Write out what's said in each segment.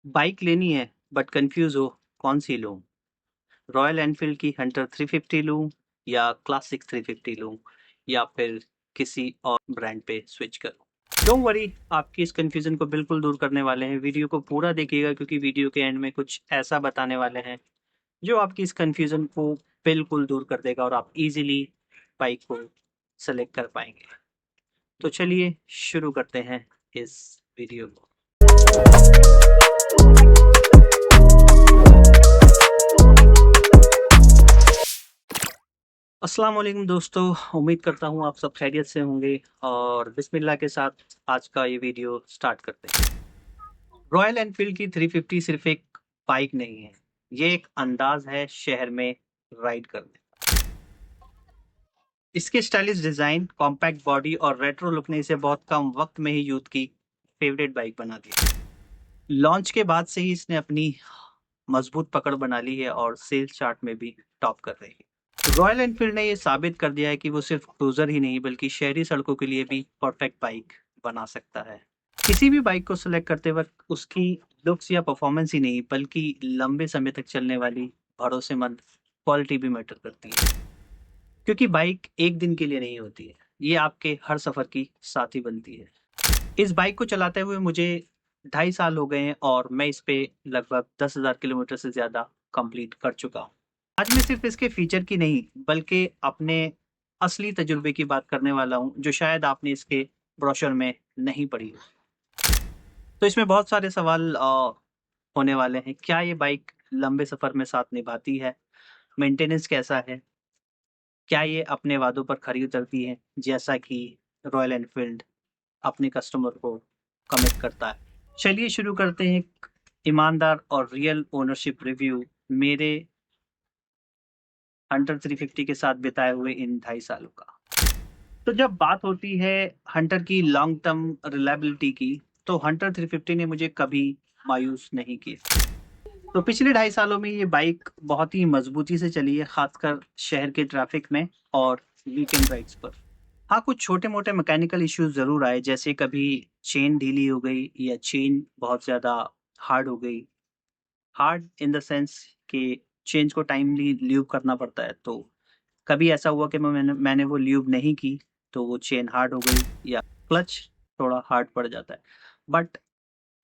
Bike लेनी है but confuse हो कौन सी लूं। रॉयल एनफील्ड की हंटर 350 लूं या क्लासिक 350 लूं या फिर किसी और ब्रांड पे स्विच करूं। डोंट वरी, आपकी इस कंफ्यूजन को बिल्कुल दूर करने वाले हैं। वीडियो को पूरा देखिएगा क्योंकि वीडियो के एंड में कुछ ऐसा बताने वाले हैं जो आपकी इस कंफ्यूजन को बिल्कुल दूर कर देगा और आप इजीली बाइक को सेलेक्ट कर पाएंगे। तो चलिए शुरू करते हैं इस वीडियो को। अस्सलाम वालेकुम दोस्तों, उम्मीद करता हूँ आप सब खैरियत से होंगे और बिस्मिल्लाह के साथ आज का ये वीडियो स्टार्ट करते हैं। रॉयल एनफील्ड की 350 सिर्फ एक बाइक नहीं है, ये एक अंदाज है शहर में राइड करने। इसके स्टाइलिश डिजाइन, कॉम्पैक्ट बॉडी और रेट्रो लुक ने इसे बहुत कम वक्त में ही यूथ की फेवरेट बाइक बना दिया। लॉन्च के बाद से ही इसने अपनी मजबूत पकड़ बना ली है और सेल्स चार्ट में भी टॉप कर रही है। रॉयल एनफील्ड ने ये साबित कर दिया है कि वो सिर्फ क्रूजर ही नहीं बल्कि शहरी सड़कों के लिए भी परफेक्ट बाइक बना सकता है। किसी भी बाइक को सिलेक्ट करते वक्त उसकी लुक्स या परफॉर्मेंस ही नहीं बल्कि लंबे समय तक चलने वाली भरोसेमंद क्वालिटी भी मैटर करती है, क्योंकि बाइक एक दिन के लिए नहीं होती है, ये आपके हर सफर की साथी बनती है। इस बाइक को चलाते हुए मुझे 2.5 साल हो गए हैं और मैं इस पे लगभग 10,000 किलोमीटर से ज़्यादा कंप्लीट कर चुका हूँ। आज मैं सिर्फ इसके फीचर की नहीं बल्कि अपने असली तजुर्बे की बात करने वाला हूँ, जो शायद आपने इसके ब्रोशर में नहीं पढ़ी हो। तो इसमें बहुत सारे सवाल होने वाले हैं। क्या ये बाइक लंबे सफ़र में साथ निभाती है? मेंटेनेंस कैसा है? क्या ये अपने वादों पर खरी उतरती है जैसा कि रॉयल एनफील्ड अपने कस्टमर को कमिट करता है? चलिए शुरू करते हैं एक ईमानदार और रियल ओनरशिप रिव्यू मेरे हंटर 350 के साथ बिताए हुए इन 2.5 सालों का। तो जब बात होती है हंटर की लॉन्ग टर्म रिलायबिलिटी की, तो हंटर 350 ने मुझे कभी मायूस नहीं किया। तो पिछले 2.5 सालों में ये बाइक बहुत ही मजबूती से चली है, खासकर शहर के ट्रैफिक में और वीकेंड राइड्स पर। हाँ, कुछ छोटे मोटे मैकेनिकल इश्यूज जरूर आए, जैसे कभी चेन ढीली हो गई या चेन बहुत ज्यादा हार्ड हो गई। हार्ड इन द सेंस कि चेंज को टाइमली ल्यूब करना पड़ता है। तो कभी ऐसा हुआ कि मैंने वो ल्यूब नहीं की तो वो चेन हार्ड हो गई या क्लच थोड़ा हार्ड पड़ जाता है। बट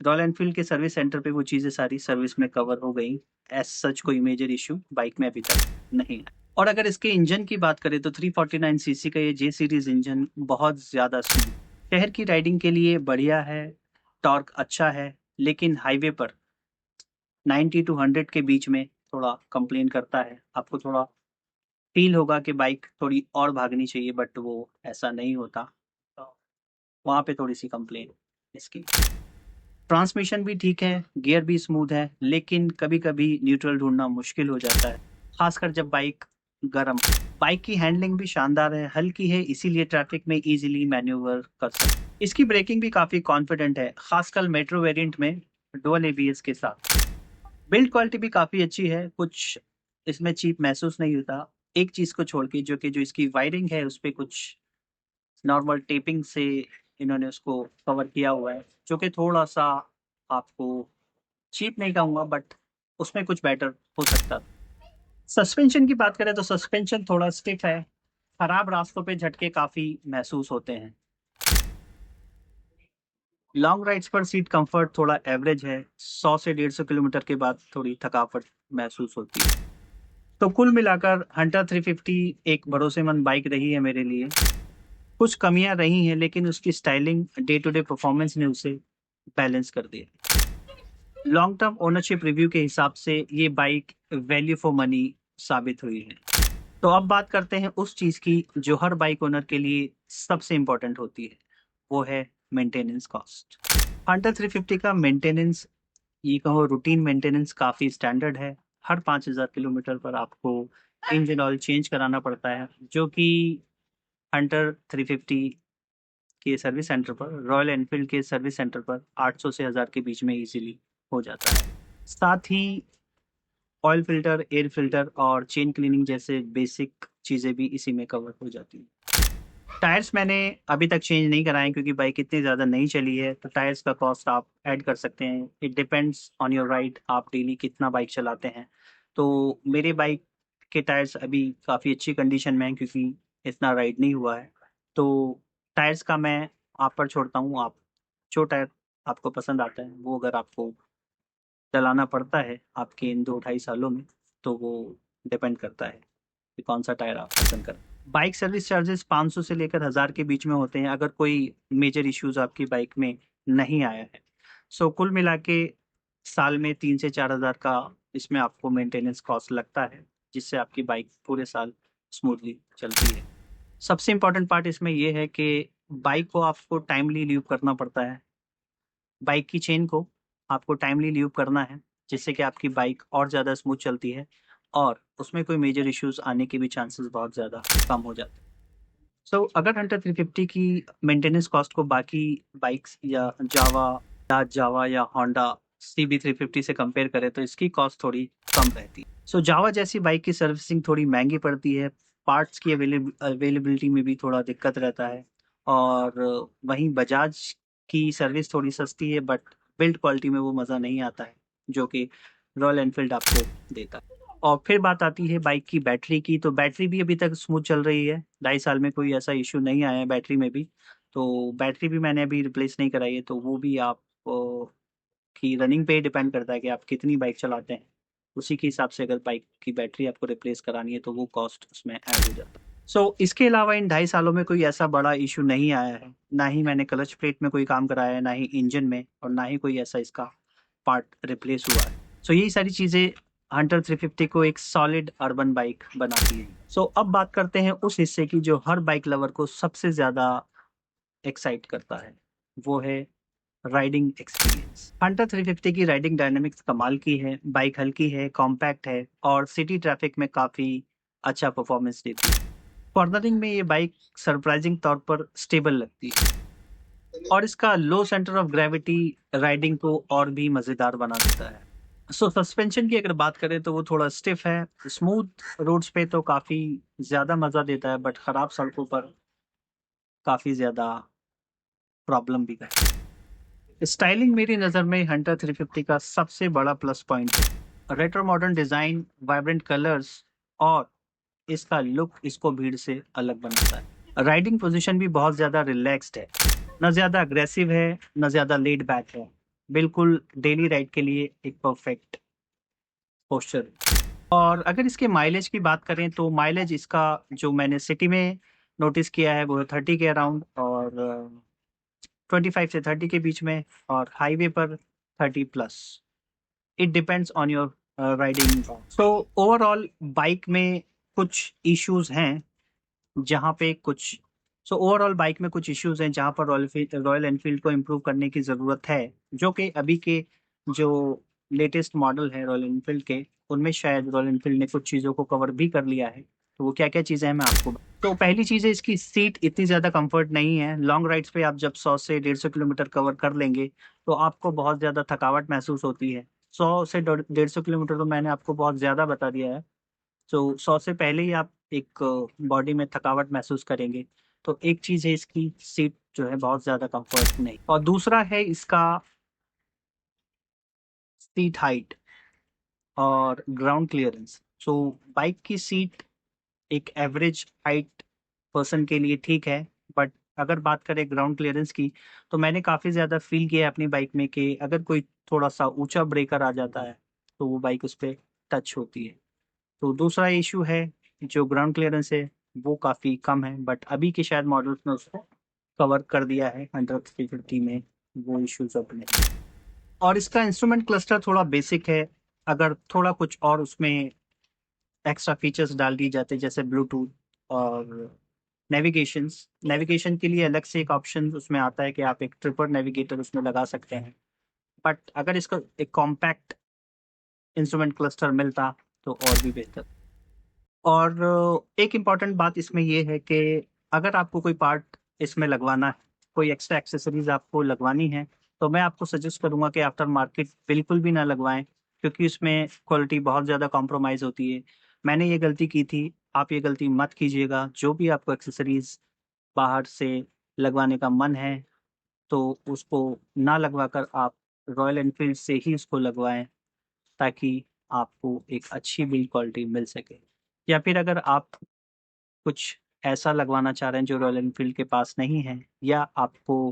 रॉयल एनफील्ड के सर्विस सेंटर पे वो चीज़ें सारी सर्विस में कवर हो गई। एज सच कोई मेजर इशू बाइक में अभी तक नहीं है। और अगर इसके इंजन की बात करें तो 349 सीसी का ये जे सीरीज इंजन बहुत ज़्यादा स्मूथ, शहर की राइडिंग के लिए बढ़िया है। टॉर्क अच्छा है, लेकिन हाईवे पर 90 टू 100 के बीच में थोड़ा कंप्लेन करता है। आपको थोड़ा फील होगा कि बाइक थोड़ी और भागनी चाहिए, बट वो ऐसा नहीं होता। तो वहाँ पे थोड़ी सी कंप्लेन इसकी। ट्रांसमिशन भी ठीक है, गियर भी स्मूथ है, लेकिन कभी कभी न्यूट्रल ढूंढना मुश्किल हो जाता है, खासकर जब बाइक गर्म। बाइक की हैंडलिंग भी शानदार है, हल्की है, इसीलिए ट्रैफिक में इजीली मैन्यूवर कर सकते। इसकी ब्रेकिंग भी काफी कॉन्फिडेंट है, खासकर मेट्रो वेरिएंट में डुअल एबीएस के साथ। बिल्ड क्वालिटी भी काफ़ी अच्छी है, कुछ इसमें चीप महसूस नहीं होता। एक चीज़ को छोड़ के, जो इसकी वायरिंग है उसपे कुछ नॉर्मल टेपिंग से इन्होंने उसको कवर किया हुआ है, जो कि थोड़ा-सा आपको चीप नहीं कहूँगा, बट उसमें कुछ बेटर हो सकता था। सस्पेंशन की बात करें तो सस्पेंशन थोड़ा स्टिफ है, खराब रास्तों पे झटके काफ़ी महसूस होते हैं। लॉन्ग राइड्स पर सीट कंफर्ट थोड़ा एवरेज है, 100 से 150 किलोमीटर के बाद थोड़ी थकावट महसूस होती है। तो कुल मिलाकर हंटर 350 एक भरोसेमंद बाइक रही है मेरे लिए। कुछ कमियां रही हैं, लेकिन उसकी styling, day to day performance ने उसे बैलेंस कर दिया। लॉन्ग टर्म ओनरशिप रिव्यू के हिसाब से ये बाइक वैल्यू फॉर मनी साबित हुई है। तो अब बात करते हैं उस चीज़ की जो हर बाइक ओनर के लिए सबसे इम्पोर्टेंट होती है, वो है मेंटेनेंस कॉस्ट। हंटर 350 का मेंटेनेंस, ये कहो रूटीन मेंटेनेंस, काफ़ी स्टैंडर्ड है। हर 5,000 किलोमीटर पर आपको इंजन ऑयल चेंज कराना पड़ता है, जो कि हंटर 350 के सर्विस सेंटर पर, रॉयल एनफील्ड के सर्विस सेंटर पर 800 से 1000 के बीच में इजीली हो जाता है। साथ ही ऑयल फिल्टर, एयर फिल्टर और चेन क्लीनिंग जैसे बेसिक चीज़ें भी इसी में कवर हो जाती हैं। टायर्स मैंने अभी तक चेंज नहीं कराए क्योंकि बाइक इतनी ज़्यादा नहीं चली है, तो टायर्स का कॉस्ट आप ऐड कर सकते हैं। It depends on your ride, आप डेली कितना बाइक चलाते हैं। तो मेरे बाइक के टायर्स अभी काफ़ी अच्छी कंडीशन में हैं क्योंकि इतना राइड नहीं हुआ है। तो टायर्स का मैं आप पर छोड़ता हूँ, आप जो टायर आपको पसंद आता है वो अगर आपको चलाना पड़ता है आपके इन 2 ढाई सालों में, तो वो डिपेंड करता है कि कौन सा टायर आप पसंद करें। बाइक सर्विस चार्जेस 500 से लेकर 1000 के बीच में होते हैं अगर कोई मेजर इश्यूज आपकी बाइक में नहीं आया है। सो कुल मिला के साल में 3 से 4 हज़ार का इसमें आपको मेंटेनेंस कॉस्ट लगता है, जिससे आपकी बाइक पूरे साल स्मूथली चलती है। सबसे इम्पोर्टेंट पार्ट इसमें ये है कि बाइक को आपको टाइमली लीव करना पड़ता है। बाइक की चेन को आपको टाइमली लीव करना है, जिससे कि आपकी बाइक और ज़्यादा स्मूथ चलती है और उसमें कोई मेजर इश्यूज आने के भी चांसेस बहुत ज़्यादा कम हो जाते हैं। सो अगर हंटर 350 की मेंटेनेंस कॉस्ट को बाकी बाइक्स या जावा या होंडा CB 350 से कंपेयर करें तो इसकी कॉस्ट थोड़ी कम रहती है। सो जावा जैसी बाइक की सर्विसिंग थोड़ी महंगी पड़ती है, पार्ट्स की अवेलेबिलिटी में भी थोड़ा दिक्कत रहता है, और वहीं बजाज की सर्विस थोड़ी सस्ती है बट बिल्ड क्वालिटी में वो मज़ा नहीं आता है जो कि रॉयल एनफील्ड आपको देता है। और फिर बात आती है बाइक की बैटरी की, तो बैटरी भी अभी तक स्मूथ चल रही है, 2.5 साल में कोई ऐसा इश्यू नहीं आया है बैटरी में भी। तो बैटरी भी मैंने अभी रिप्लेस नहीं कराई है, तो वो भी आप की रनिंग पे डिपेंड करता है कि आप कितनी बाइक चलाते हैं, उसी के हिसाब से अगर बाइक की बैटरी आपको रिप्लेस करानी है तो वो कॉस्ट उसमें ऐड हो जाता है। सो इसके अलावा इन 2.5 सालों में कोई ऐसा बड़ा इशू नहीं आया है, ना ही मैंने क्लच प्लेट में कोई काम कराया है, ना ही इंजन में, और ना ही कोई ऐसा इसका पार्ट रिप्लेस हुआ है। सो यही सारी चीज़ें हंटर 350 को एक सॉलिड अर्बन बाइक बनाती है। सो अब बात करते हैं उस हिस्से की जो हर बाइक लवर को सबसे ज़्यादा एक्साइट करता है, वो है राइडिंग एक्सपीरियंस। हंटर 350 की राइडिंग डायनामिक्स कमाल की है, बाइक हल्की है, कॉम्पैक्ट है और सिटी ट्रैफिक में काफ़ी अच्छा परफॉर्मेंस देती है। कॉर्नरिंग में ये बाइक सरप्राइजिंग तौर पर स्टेबल लगती है और इसका लो सेंटर ऑफ ग्रेविटी राइडिंग को और भी मज़ेदार बना देता है। सो सस्पेंशन की अगर बात करें तो वो थोड़ा स्टिफ है, स्मूथ रोड्स पे तो काफ़ी ज़्यादा मज़ा देता है बट ख़राब सड़कों पर काफ़ी ज़्यादा प्रॉब्लम भी करता है। स्टाइलिंग मेरी नज़र में हंटर 350 का सबसे बड़ा प्लस पॉइंट है। Retro modern design, vibrant colours और इसका लुक इसको भीड़ से अलग बनाता है। राइडिंग पोजीशन भी बहुत ज़्यादा रिलैक्स्ड है, ना ज़्यादा अग्रेसिव है, ना ज़्यादा लेड बैक है। बिल्कुल डेली राइड के लिए एक परफेक्ट पोस्चर। और अगर इसके माइलेज की बात करें तो माइलेज इसका जो मैंने सिटी में नोटिस किया है वो 30 के अराउंड, और 25 से 30 के बीच में, और हाईवे पर 30+। It depends on your riding. So overall bike में कुछ इश्यूज हैं जहाँ पे कुछ सो ओवरऑल बाइक में कुछ इश्यूज हैं जहाँ पर रॉयल एनफील्ड को इम्प्रूव करने की ज़रूरत है, जो कि अभी के जो लेटेस्ट मॉडल है रॉयल एनफील्ड के, उनमें शायद रॉयल एनफील्ड ने कुछ चीज़ों को कवर भी कर लिया है। तो वो क्या क्या चीज़ें हैं मैं आपको तो पहली चीज़ है इसकी सीट इतनी ज़्यादा कंफर्ट नहीं है। लॉन्ग राइड्स पे आप जब 100 से 150 किलोमीटर कवर कर लेंगे तो आपको बहुत ज़्यादा थकावट महसूस होती है। 100 से 150 किलोमीटर तो मैंने आपको बहुत ज़्यादा बता दिया है। तो 100 से पहले ही आप एक बॉडी में थकावट महसूस करेंगे। तो एक चीज़ है इसकी सीट जो है बहुत ज़्यादा कंफर्ट नहीं, और दूसरा है इसका सीट हाइट और ग्राउंड क्लियरेंस। सो बाइक की सीट एक एवरेज हाइट पर्सन के लिए ठीक है, बट अगर बात करें ग्राउंड क्लियरेंस की तो मैंने काफ़ी ज़्यादा फील किया है अपनी बाइक में कि अगर कोई थोड़ा सा ऊंचा ब्रेकर आ जाता है तो वो बाइक उस पर टच होती है। तो दूसरा इशू है जो ग्राउंड क्लियरेंस है वो काफ़ी कम है, बट अभी के शायद मॉडल्स में उसको कवर कर दिया है, 100-350 में वो इश्यूज अब नहीं। और इसका इंस्ट्रूमेंट क्लस्टर थोड़ा बेसिक है, अगर थोड़ा कुछ और उसमें एक्स्ट्रा फीचर्स डाल दिए जाते जैसे ब्लूटूथ और नेविगेशन के लिए अलग से एक ऑप्शन उसमें आता है कि आप एक ट्रिपर नेविगेटर उसमें लगा सकते हैं, बट अगर इसका एक कॉम्पैक्ट इंस्ट्रूमेंट क्लस्टर मिलता तो और भी बेहतर। और एक इम्पॉर्टेंट बात इसमें ये है कि अगर आपको कोई पार्ट इसमें लगवाना है, कोई एक्स्ट्रा एक्सेसरीज आपको लगवानी है, तो मैं आपको सजेस्ट करूंगा कि आफ्टर मार्केट बिल्कुल भी ना लगवाएं, क्योंकि उसमें क्वालिटी बहुत ज़्यादा कॉम्प्रोमाइज़ होती है। मैंने ये गलती की थी, आप ये गलती मत कीजिएगा। जो भी आपको एक्सेसरीज बाहर से लगवाने का मन है तो उसको ना लगवाकर आप रॉयल एनफील्ड से ही उसको लगवाएं, ताकि आपको एक अच्छी बिल्ड क्वालिटी मिल सके। या फिर अगर आप कुछ ऐसा लगवाना चाह रहे हैं जो रॉयल एनफील्ड के पास नहीं है, या आपको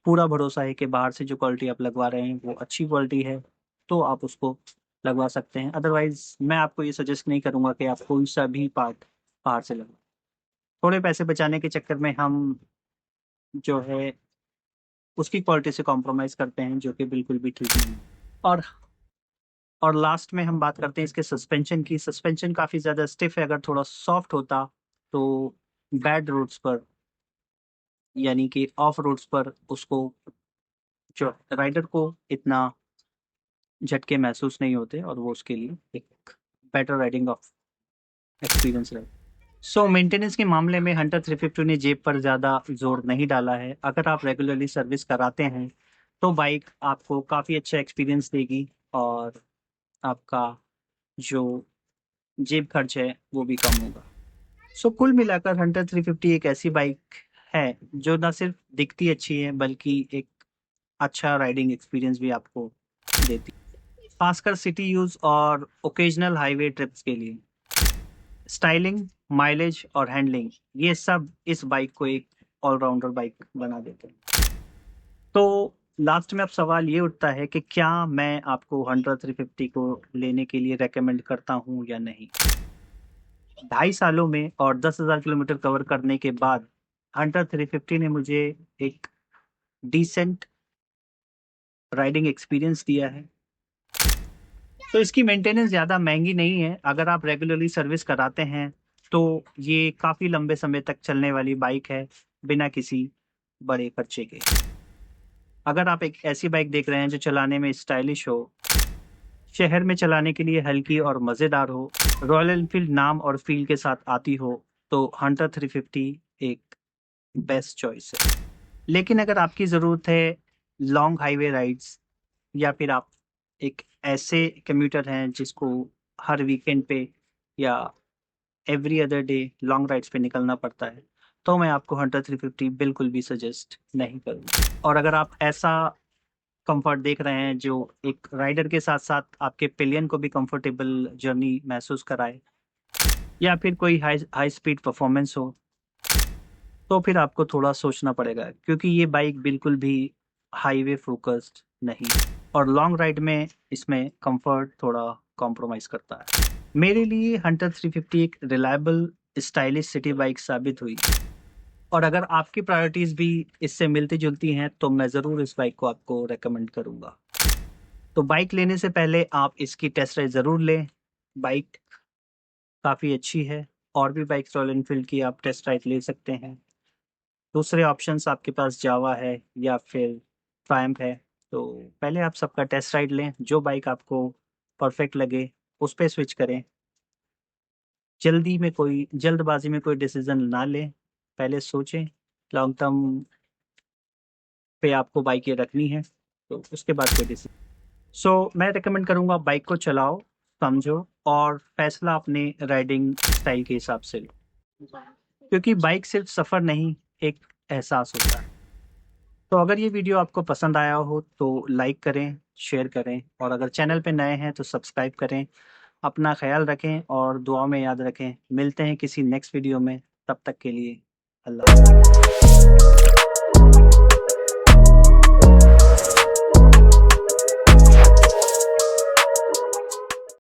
पूरा भरोसा है कि बाहर से जो क्वालिटी आप लगवा रहे हैं वो अच्छी क्वालिटी है, तो आप उसको लगवा सकते हैं। अदरवाइज मैं आपको ये सजेस्ट नहीं करूंगा कि आप कोई सा भी पार्ट बाहर से लगवाएं। थोड़े पैसे बचाने के चक्कर में हम जो है उसकी क्वालिटी से कॉम्प्रोमाइज़ करते हैं, जो कि बिल्कुल भी ठीक नहीं है। और और लास्ट में हम बात करते हैं इसके सस्पेंशन की। सस्पेंशन काफ़ी ज़्यादा स्टिफ है। अगर थोड़ा सॉफ्ट होता तो बैड रोड्स पर, यानी कि ऑफ रोड्स पर, उसको जो राइडर को इतना झटके महसूस नहीं होते और वो उसके लिए एक बेटर राइडिंग ऑफ एक्सपीरियंस रहे। सो मेंटेनेंस के मामले में हंटर 350 ने जेब पर ज़्यादा जोर नहीं डाला है। अगर आप रेगुलरली सर्विस कराते हैं तो बाइक आपको काफ़ी अच्छा एक्सपीरियंस देगी और आपका जो जेब खर्च है वो भी कम होगा। सो कुल मिलाकर हंटर 350 एक ऐसी बाइक है जो ना सिर्फ दिखती अच्छी है बल्कि एक अच्छा राइडिंग एक्सपीरियंस भी आपको देती है, खासकर सिटी यूज और ओकेजनल हाईवे ट्रिप्स के लिए। स्टाइलिंग, माइलेज और हैंडलिंग, ये सब इस बाइक को एक ऑलराउंडर बाइक बना देते हैं। तो लास्ट में अब सवाल ये उठता है कि क्या मैं आपको हंटर 350 को लेने के लिए रेकमेंड करता हूँ या नहीं। 2.5 सालों में और 10,000 किलोमीटर कवर करने के बाद हंटर 350 ने मुझे एक डिसेंट राइडिंग एक्सपीरियंस दिया है। तो इसकी मेंटेनेंस ज़्यादा महंगी नहीं है। अगर आप रेगुलरली सर्विस कराते हैं तो ये काफ़ी लंबे समय तक चलने वाली बाइक है, बिना किसी बड़े खर्चे के। अगर आप एक ऐसी बाइक देख रहे हैं जो चलाने में स्टाइलिश हो, शहर में चलाने के लिए हल्की और मज़ेदार हो, रॉयल एनफील्ड नाम और फील के साथ आती हो, तो हंटर 350 एक बेस्ट चॉइस है। लेकिन अगर आपकी ज़रूरत है लॉन्ग हाईवे राइड्स, या फिर आप एक ऐसे कम्यूटर हैं जिसको हर वीकेंड पे या every other day long rides पे निकलना पड़ता है, तो मैं आपको हंटर 350 बिल्कुल भी सजेस्ट नहीं करूँगा। और अगर आप ऐसा कंफर्ट देख रहे हैं जो एक राइडर के साथ साथ आपके पिलियन को भी कंफर्टेबल जर्नी महसूस कराए, या फिर कोई हाई हाई स्पीड परफॉर्मेंस हो, तो फिर आपको थोड़ा सोचना पड़ेगा, क्योंकि ये बाइक बिल्कुल भी हाईवे फोकस्ड नहीं और लॉन्ग राइड में इसमें कंफर्ट थोड़ा कॉम्प्रोमाइज़ करता है। मेरे लिए हंटर 350 एक रिलायबल स्टाइलिश सिटी बाइक साबित हुई, और अगर आपकी प्रायोरिटीज़ भी इससे मिलती-जुलती हैं तो मैं ज़रूर इस बाइक को आपको रेकमेंड करूँगा। तो बाइक लेने से पहले आप इसकी टेस्ट राइड ज़रूर लें। बाइक काफ़ी अच्छी है। और भी बाइक्स रॉयल एनफील्ड की आप टेस्ट राइड ले सकते हैं। दूसरे ऑप्शंस आपके पास जावा है या फिर ट्रायम्फ है। तो पहले आप सबका टेस्ट राइड लें, जो बाइक आपको परफेक्ट लगे उस पे स्विच करें। जल्दबाजी में कोई डिसीजन ना लें, पहले सोचें लॉन्ग टर्म पे आपको बाइक ये रखनी है, तो उसके बाद कोई डिसीजन। सो मैं रिकमेंड करूँगा बाइक को चलाओ, समझो और फैसला अपने राइडिंग स्टाइल के हिसाब से लो, क्योंकि बाइक सिर्फ सफ़र नहीं, एक एहसास होता है। तो अगर ये वीडियो आपको पसंद आया हो तो लाइक करें, शेयर करें और अगर चैनल पे नए हैं तो सब्सक्राइब करें। अपना ख्याल रखें और दुआ में याद रखें। मिलते हैं किसी नेक्स्ट वीडियो में, तब तक के लिए अल्लाह।